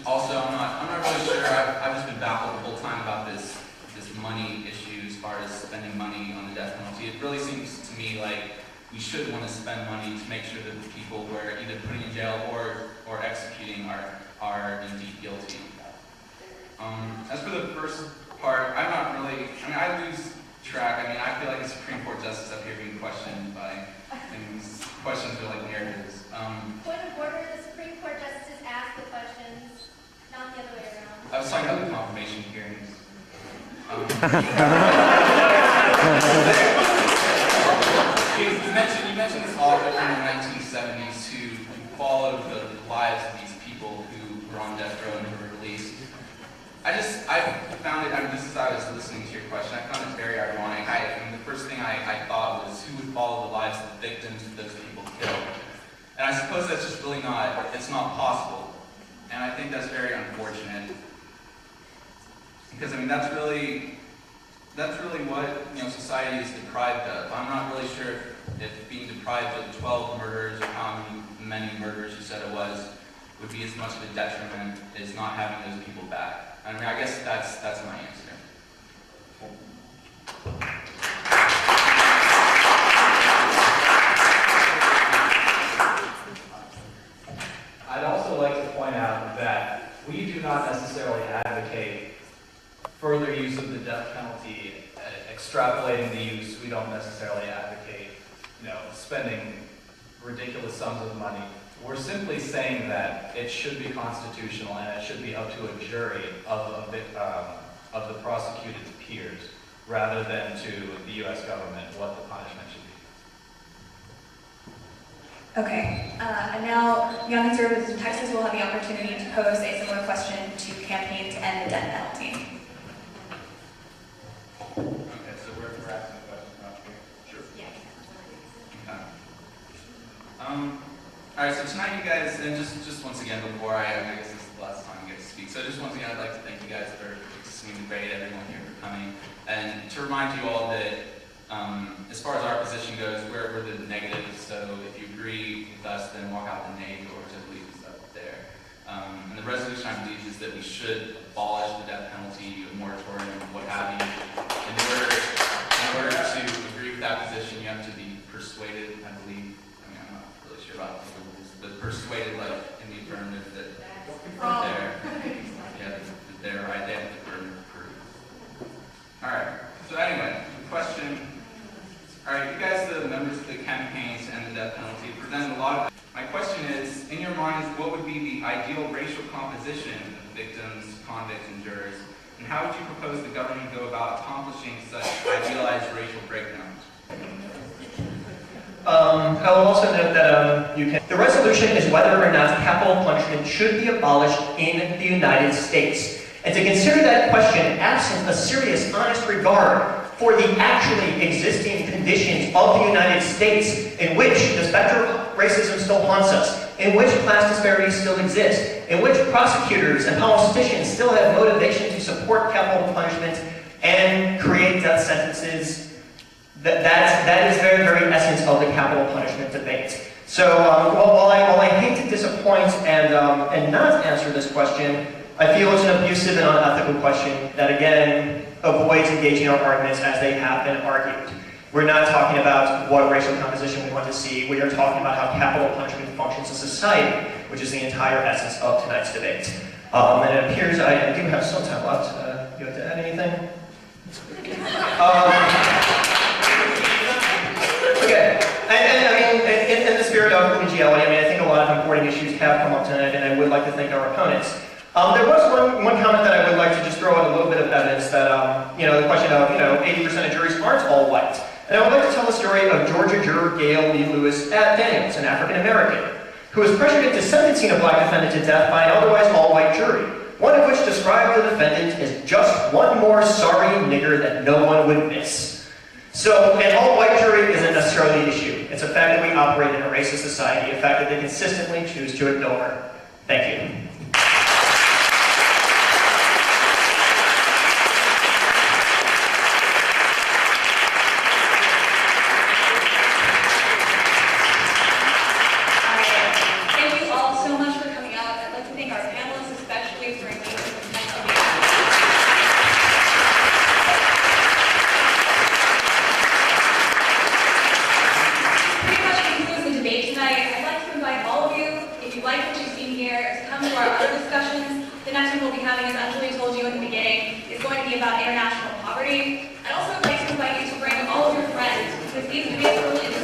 Also, I'm not really sure. I've just been baffled the whole time about this money issue as far as spending money on the death penalty. It really seems to me like we should want to spend money to make sure that the people we're either putting in jail or executing are indeed guilty. As for the first part, I'm not really, I lose track. I feel like a Supreme Court justice up here being questioned by things. Questions are like narratives. Point of order, the Supreme Court justices ask the questions, not the other way around. I was talking about the confirmation hearings. You mentioned this author from the 1970s who followed the lives of these people who were on death row and who were released. I found it, just as I was listening to your question, I found it very ironic. The first thing I thought was who would follow the lives of the victims of those people killed. And I suppose that's just really it's not possible. And I think that's very unfortunate. Because that's really what society is deprived of. I'm not really sure if being deprived of 12 murders or how many murders you said it was would be as much of a detriment as not having those people back. I guess that's my answer. I'd also like to point out that we do not necessarily advocate further use of the death penalty, extrapolating the use. We don't necessarily advocate, spending ridiculous sums of money. We're simply saying that it should be constitutional and it should be up to a jury of the prosecuted peers, rather than to the U.S. government what the punishment should be. Okay, and now Young Conservatives in Texas will have the opportunity to pose a similar question to campaign to end the death penalty. Okay, so we're asking questions about here. Sure. Yeah. Okay. All right, so tonight you guys, and just once again before I guess this is the last time you get to speak, so just once again I'd like to thank you guys for listening to debate, everyone here for coming, and to remind you all that as far as our position goes, we're the negative, so if you agree with us, then walk out the nay doors, I believe is up there. And the resolution, I believe, is that we should abolish the death penalty, a moratorium, what have you. In order to agree with that position, you have to be persuaded, I believe. I'm not really sure about the rules, but persuaded, like in the affirmative, that they're right, they have the burden of proof. All right. So anyway, the question. All right, you guys, the members of the campaign to end the death penalty, presented a lot of. My question is, in your minds, what would be the ideal racial composition of victims, convicts, and jurors, and how would you propose the government go about accomplishing such idealized racial breakdowns? I will also note that the resolution is whether or not capital punishment should be abolished in the United States. And to consider that question absent a serious, honest regard for the actually existing conditions of the United States, in which the specter of racism still haunts us, in which class disparities still exist, in which prosecutors and politicians still have motivation to support capital punishment and create death sentences, that is the very, very essence of the capital punishment debate. So while I hate to disappoint and not answer this question, I feel it's an abusive and unethical question that, again, avoids engaging our arguments as they have been argued. We're not talking about what racial composition we want to see. We are talking about how capital punishment functions in society, which is the entire essence of tonight's debate. And it appears I do have some time left. You have to add anything? Okay. And in the spirit of collegiality, I think a lot of important issues have come up tonight, and I would like to thank our opponents. There was one comment that I would like to just throw out a little bit of evidence that, the question of, 80% of juries aren't all white. And I would like to tell the story of Georgia juror Gail Lee Lewis Daniels, an African-American, who was pressured into sentencing a black defendant to death by an otherwise all-white jury, one of which described the defendant as just one more sorry nigger that no one would miss. So an all-white jury isn't necessarily the issue. It's a fact that we operate in a racist society, a fact that they consistently choose to ignore. Thank you. Thank you all so much for coming out. I'd like to thank our panelists especially. on to our other discussions. The next one we'll be having, as Anjali told you in the beginning, is going to be about international poverty. I'd also like to invite you to bring all of your friends, because these debates are really